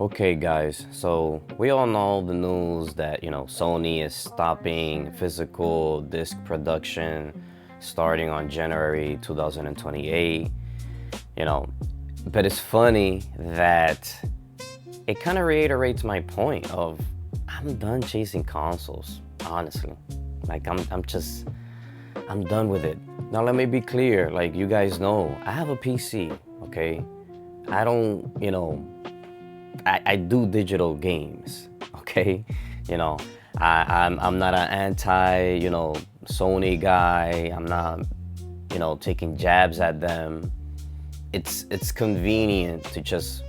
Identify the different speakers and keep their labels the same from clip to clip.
Speaker 1: Okay guys, so we all know the news that, Sony is stopping physical disc production starting on January 2028, you know, but it's funny that it kind of reiterates my point of I'm done chasing consoles, honestly. Like I'm done with it. Now let me be clear, like you guys know, I have a PC, okay? I don't, I do digital games, okay? You know, I'm not an anti, Sony guy. I'm not, taking jabs at them. It's convenient to just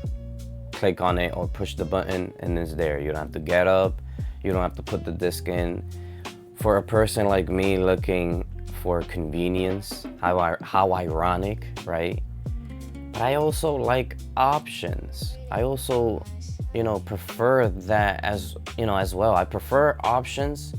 Speaker 1: click on it or push the button and it's there. You don't have to get up. You don't have to put the disc in. For a person like me looking for convenience, how ironic, right? But I also like options. I also, prefer that as well. I prefer options,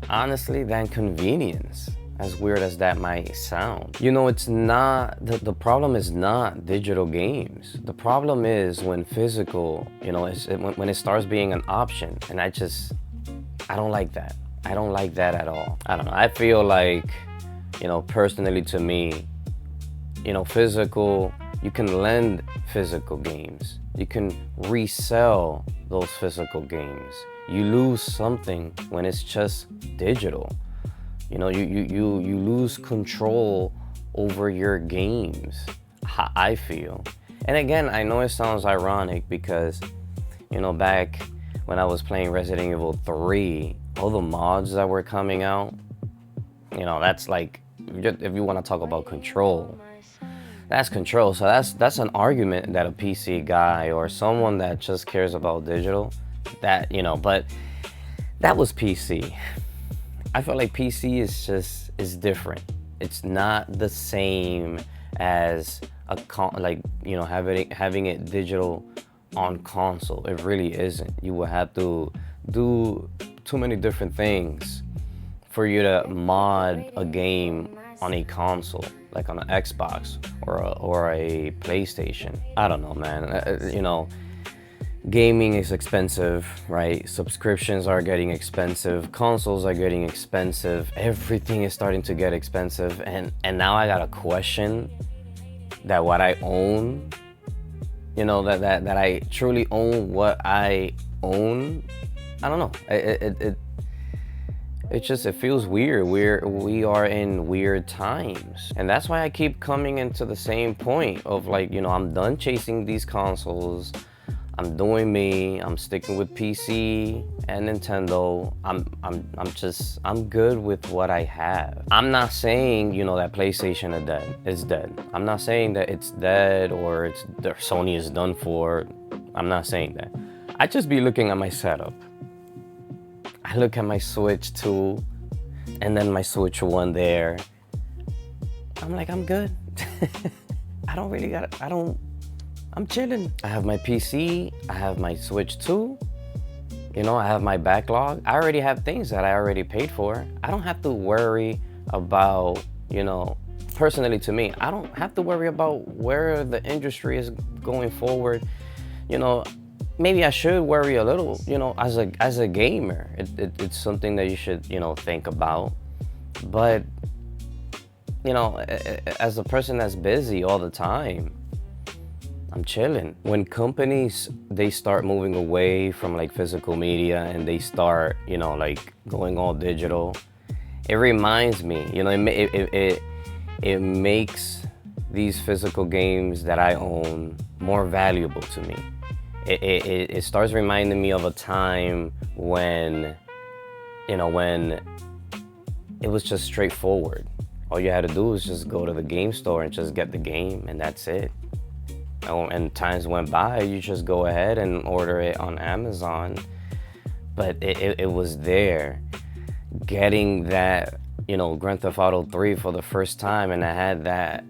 Speaker 1: honestly, than convenience, as weird as that might sound. It's not, the problem is not digital games. The problem is when physical, when it starts being an option, and I don't like that. I don't like that at all. I don't know. I feel like, personally to me, physical, you can lend physical games. You can resell those physical games. You lose something when it's just digital. You lose control over your games, I feel. And again, I know it sounds ironic because, back when I was playing Resident Evil 3, all the mods that were coming out, that's like, if you want to talk about control, that's control. So that's an argument that a PC guy or someone that just cares about digital, but that was PC. I feel like PC is different. It's not the same as having it digital on console. It really isn't. You will have to do too many different things for you to mod a game on a console, like on an Xbox or a PlayStation. I don't know, man. Gaming is expensive, right? Subscriptions are getting expensive. Consoles are getting expensive. Everything is starting to get expensive. And now I got a question that what I own, that I truly own what I own. I don't know. It feels weird. We are in weird times. And that's why I keep coming into the same point of like, I'm done chasing these consoles. I'm doing me. I'm sticking with PC and Nintendo. I'm good with what I have. I'm not saying, that PlayStation is dead. I'm not saying that it's dead or Sony is done for. I'm not saying that. I just be looking at my setup. I look at my Switch 2 and then my Switch 1 there. I'm like, I'm good. I'm chilling. I have my PC, I have my Switch 2, I have my backlog. I already have things that I already paid for. I don't have to worry about, personally to me, I don't have to worry about where the industry is going forward. Maybe I should worry a little, as a gamer. It's something that you should, think about. But, as a person that's busy all the time, I'm chilling. When companies, they start moving away from like physical media and they start, going all digital, it reminds me, it makes these physical games that I own more valuable to me. It starts reminding me of a time when, when it was just straightforward. All you had to do was just go to the game store and just get the game, and that's it. And times went by, you just go ahead and order it on Amazon. But it was there. Getting that, Grand Theft Auto 3 for the first time, and I had that,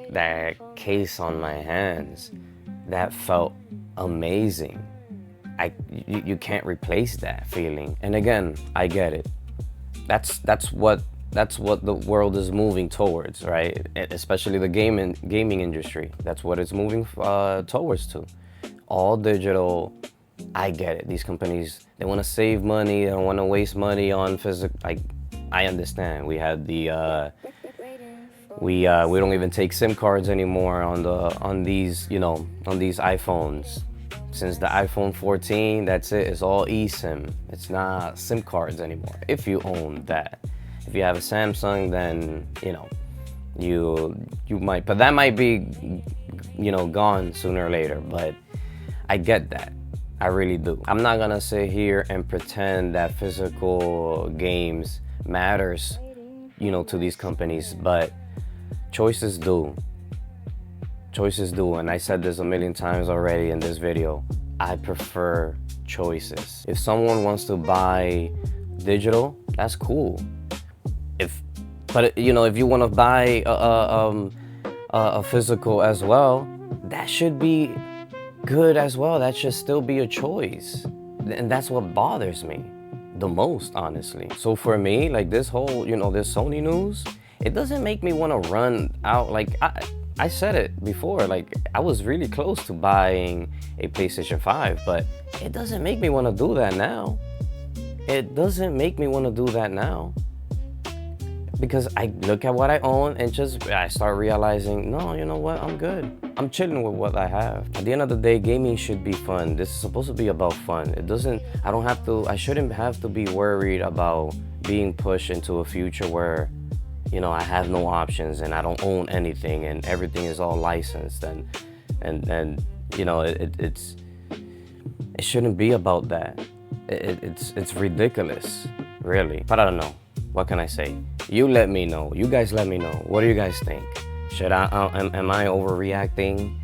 Speaker 1: that case on my hands. That felt amazing. You can't replace that feeling. And again, I get it. That's what the world is moving towards, right? Especially the gaming industry. That's what it's moving towards to. all digital. I get it. These companies, they want to save money. They don't want to waste money on physical. Like, I understand. We had the we don't even take SIM cards anymore on these, you know, on these iPhones. Since the iPhone 14, that's it. It's all eSIM. It's not SIM cards anymore. If you own that, if you have a Samsung, then you know you might, but that might be, you know, gone sooner or later. But I get that. I really do. I'm not gonna sit here and pretend that physical games matters, you know, to these companies, but choices do. Choices do, and I said this a million times already in this video. I prefer choices. If someone wants to buy digital, that's cool. But you know, if you want to buy a physical as well, that should be good as well. That should still be a choice, and that's what bothers me the most, honestly. So for me, like this whole, you know, this Sony news, it doesn't make me want to run out. Like I said it before, like I was really close to buying a PlayStation 5, but it doesn't make me want to do that now. It doesn't make me want to do that now. Because I look at what I own and I start realizing, no, you know what, I'm good. I'm chilling with what I have. At the end of the day, gaming should be fun. This is supposed to be about fun. I shouldn't have to be worried about being pushed into a future where, you know, I have no options and I don't own anything and everything is all licensed and you know, it shouldn't be about that. It's ridiculous, really. But I don't know. What can I say? You let me know. You guys let me know. What do you guys think? Am I overreacting?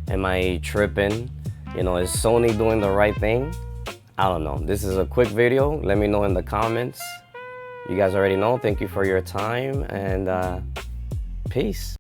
Speaker 1: Am I tripping? You know, is Sony doing the right thing? I don't know. This is a quick video. Let me know in the comments. You guys already know. Thank you for your time and peace.